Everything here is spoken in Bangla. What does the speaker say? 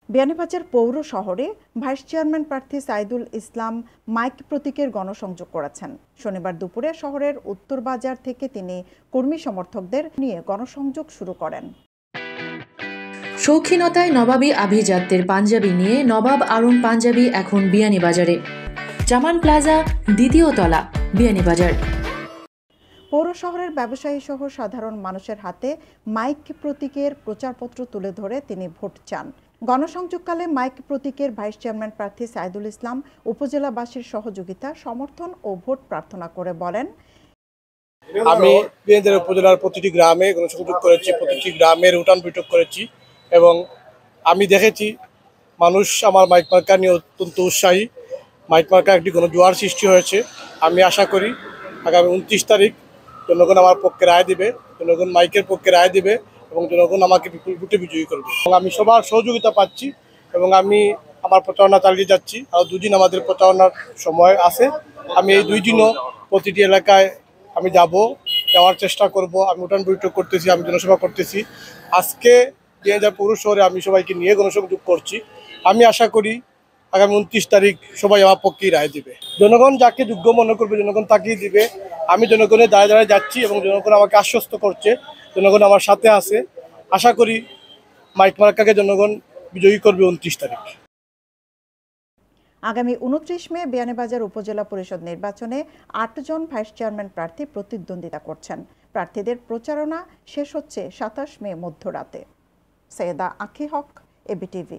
বিয়ানীবাজার পৌর শহরে ভাইস চেয়ারম্যান প্রার্থী সাইদুল ইসলাম মাইক প্রতীকের গণসংযোগ করেছেন। শনিবার দুপুরে শহরের উত্তর বাজার থেকে তিনি কর্মী সমর্থকদের নিয়ে গণসংযোগ শুরু করেন। শৌখিনতায় নবাবী আভিজাত্যের পাঞ্জাবি নিয়ে নবাব আরুন পাঞ্জাবি এখন বিয়ানীবাজারে। জামান প্লাজা, দ্বিতীয় তলা, বিয়ানীবাজার। পৌর শহরের ব্যবসায়ী সহ সাধারণ মানুষের হাতে মাইক প্রতীকের প্রচারপত্র তুলে ধরে তিনি ভোট চান। গণসংযোগকালে মাইক প্রতীকের ভাইস চেয়ারম্যান প্রার্থী সাইদুল ইসলাম উপজেলাবাসীর সহযোগিতা, সমর্থন ও ভোট প্রার্থনা করে বলেন, আমি বিয়ানীবাজার উপজেলার প্রতিটি গ্রামে গণসংযোগ করেছি, প্রতিটি গ্রামের উঠান বৈঠক করেছি এবং আমি দেখেছি মানুষ আমার মাইক মার্কা নিয়ে অত্যন্ত উৎসাহী। মাইক মার্কা একটি গণজোয়ার সৃষ্টি হয়েছে। আমি আশা করি আগামী 29 তারিখ জনগণ আমার পক্ষে রায় দিবে, জনগণ মাইকের পক্ষে রায় দিবে এবং জনগণ আমাকে বিপুল ভোটে বিজয়ী করবে এবং আমি সবার সহযোগিতা পাচ্ছি এবং আমি আমার প্রচারণা চালিয়ে যাচ্ছি। আর 2 দিন আমাদের প্রচারণার সময় আছে। আমি এই 2 দিনও প্রতিটি এলাকায় আমি যাওয়ার চেষ্টা করব। আমি উঠান বৈঠক করতেছি, আমি জনসভা করতেছি। আজকে বিয়ানীবাজার পৌর শহরে আমি সবাইকে নিয়ে গণসংযোগ করছি। আমি আশা করি আগামী 29 তারিখ সবাই আমার পক্ষেই রায় দিবে। জনগণ যাকে যোগ্য মনে করবে জনগণ তাকেই দিবে। আমি জনগণের দাঁড়ায় দাঁড়ায় যাচ্ছি এবং জনগণ আমাকে আশ্বস্ত করছে, জনগণ আমার সাথে আছে। আশা করি মাইক মার্কাকে জনগণ বিজয়ী করবে 29 তারিখ। আগামী 29 মে বিয়ানীবাজার উপজেলা পরিষদ নির্বাচনে 8 জন ভাইস চেয়ারম্যান প্রার্থী প্রতিদ্বন্দ্বিতা করছেন। প্রার্থীদের প্রচারণা শেষ হচ্ছে 27 মে মধ্যরাতে। সৈয়দা আঁখি হক, এবিটিভি।